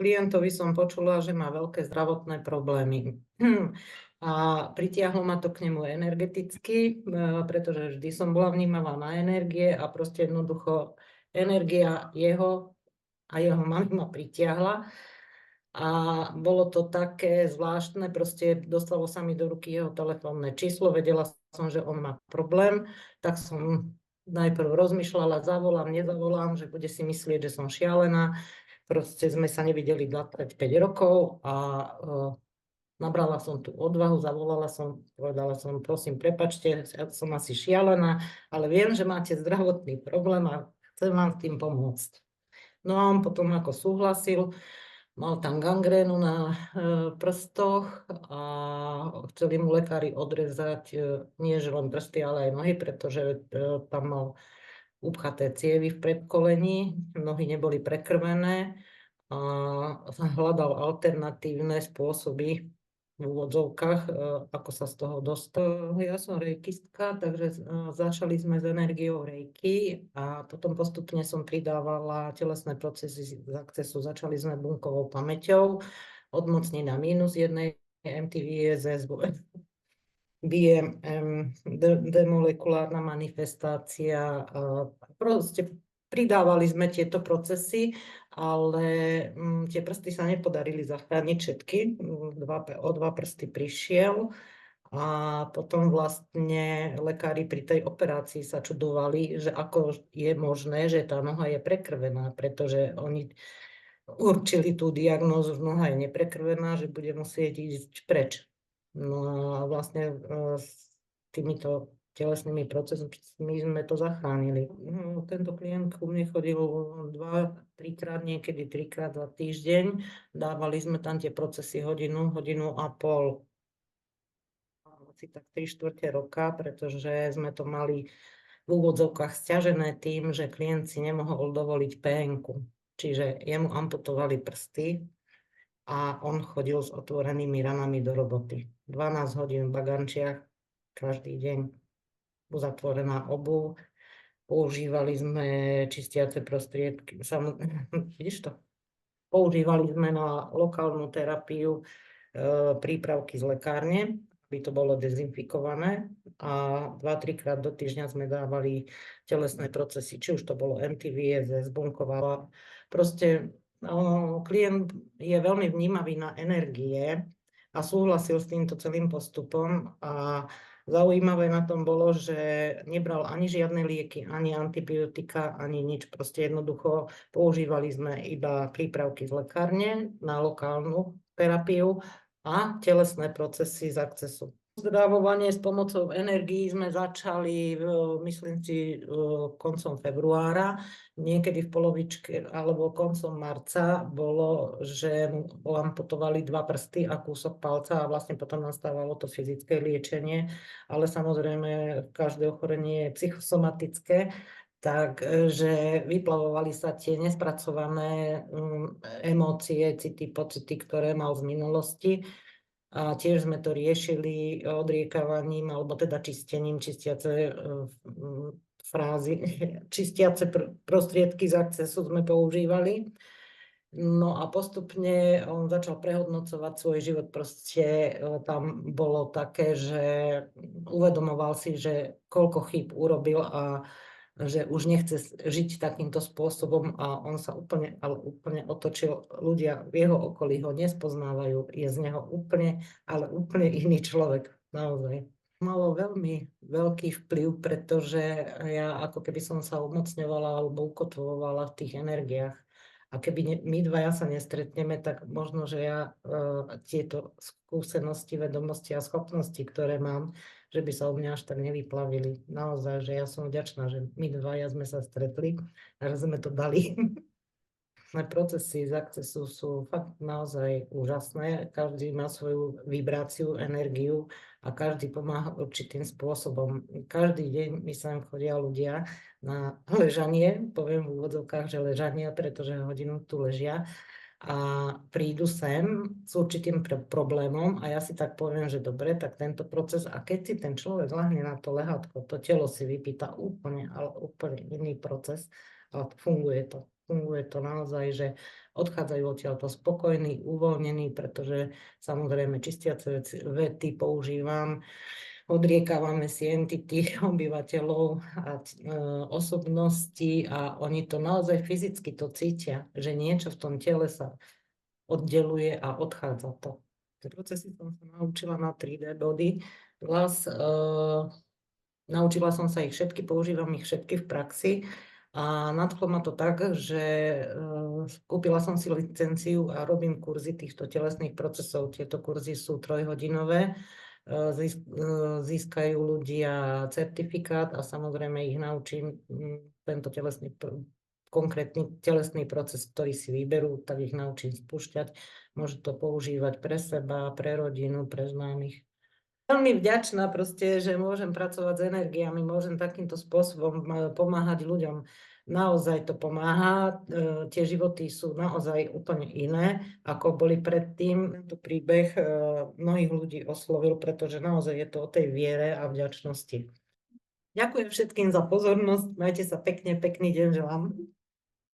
klientovi som počula, že má veľké zdravotné problémy. A pritiahlo ma to k nemu energeticky, pretože vždy som bola vnímavá na energie a proste jednoducho energia jeho a jeho mamy ma pritiahla. A bolo to také zvláštne, proste dostalo sa mi do ruky jeho telefónne číslo, vedela som, že on má problém, tak som najprv rozmýšľala, zavolám, nezavolám, že bude si myslieť, že som šialená. Proste sme sa nevideli 25 rokov a nabrala som tú odvahu, zavolala som, povedala som, prosím, prepačte, ja som asi šialená, ale viem, že máte zdravotný problém a chcem vám s tým pomôcť. No a on potom ako súhlasil, mal tam gangrénu na prstoch a chceli mu lekári odrezať nie že len prsty, ale aj nohy, pretože tam mal upchaté cievy v predkolení, nohy neboli prekrvené a hľadal alternatívne spôsoby v úvodzovkách, ako sa z toho dostal. Ja som rejkistka, takže začali sme s energiou rejky a potom postupne som pridávala telesné procesy z akcesu. Začali sme bunkovou pamäťou, odmocnina -1, MTVSS, BMM, demolekulárna manifestácia, proste pridávali sme tieto procesy, ale tie prsty sa nepodarili zachrániť všetky. O dva prsty prišiel a potom vlastne lekári pri tej operácii sa čudovali, že ako je možné, že tá noha je prekrvená, pretože oni určili tú diagnózu, že noha je neprekrvená, že bude musieť ísť preč. No a vlastne s týmito telesnými procesmi sme to zachránili. No, tento klient ku mne chodil 2-3 krát, niekedy 3 krát za týždeň. Dávali sme tam tie procesy hodinu, hodinu a pol. Asi tak 3/4 roka, pretože sme to mali v úvodzovkách sťažené tým, že klient si nemohol dovoliť PN-ku. Čiže jemu amputovali prsty a on chodil s otvorenými ranami do roboty. 12 hodín v bagančiach každý deň. Uzatvorená obuv, používali sme čistiace prostriedky, vidíš to? Používali sme na lokálnu terapiu prípravky z lekárne, aby to bolo dezinfikované a 2-3 krát do týždňa sme dávali telesné procesy, či už to bolo MTVSS, bunková. Proste klient je veľmi vnímavý na energie a súhlasil s týmto celým postupom a zaujímavé na tom bolo, že nebral ani žiadne lieky, ani antibiotika, ani nič. Proste jednoducho používali sme iba prípravky z lekárne na lokálnu terapiu a telesné procesy z akcesu. Uzdravovanie s pomocou energií sme začali, myslím si, koncom februára. Niekedy v polovičke alebo koncom marca bolo, že mu amputovali 2 prsty a kúsok palca a vlastne potom nastávalo to fyzické liečenie. Ale samozrejme, každé ochorenie je psychosomatické, takže vyplavovali sa tie nespracované emócie, city, pocity, ktoré mal z minulosti. A tiež sme to riešili odriekavaním, alebo teda čistením, čistiace frázy, čistiace prostriedky z akcesu sme používali. No a postupne on začal prehodnocovať svoj život. Proste tam bolo také, že uvedomoval si, že koľko chýb urobil a že už nechce žiť takýmto spôsobom a on sa úplne otočil. Ľudia v jeho okolí ho nespoznávajú, je z neho úplne iný človek, naozaj. Malo veľmi veľký vplyv, pretože ja ako keby som sa umocňovala alebo ukotvovala v tých energiách. A keby my dvaja sa nestretneme, tak možno, že ja tieto skúsenosti, vedomosti a schopnosti, ktoré mám, že by sa o mňa až tak nevyplavili. Naozaj, že ja som vďačná, že my dvaja sme sa stretli a že sme to dali. Procesy z akcesu sú fakt naozaj úžasné. Každý má svoju vibráciu, energiu a každý pomáha určitým spôsobom. Každý deň mi sem chodia ľudia na ležanie, poviem v úvodzovkách, že ležanie, pretože hodinu tu ležia a prídu sem s určitým problémom a ja si tak poviem, že dobre, tak tento proces a keď si ten človek ľahne na to lehátko, to telo si vypýta úplne iný proces, ale funguje to naozaj, že odchádzajú odtiaľto spokojní, uvoľnení, pretože samozrejme čistiace vety používam, odriekávame si entity obyvateľov a osobnosti a oni to naozaj fyzicky to cítia, že niečo v tom tele sa oddeluje a odchádza to. Tie procesy som sa naučila na 3D body. Naučila som sa ich všetky, používam ich všetky v praxi a nadchlo ma to tak, že kúpila som si licenciu a robím kurzy týchto telesných procesov. Tieto kurzy sú 3-hodinové, získajú ľudia certifikát a samozrejme ich naučím tento konkrétny telesný proces, ktorý si vyberú, tak ich naučím spúšťať. Môžu to používať pre seba, pre rodinu, pre známych. Veľmi vďačná proste, že môžem pracovať s energiami, môžem takýmto spôsobom pomáhať ľuďom. Naozaj to pomáha, tie životy sú naozaj úplne iné, ako boli predtým. Tento príbeh mnohých ľudí oslovil, pretože naozaj je to o tej viere a vďačnosti. Ďakujem všetkým za pozornosť, majte sa pekne, pekný deň želám.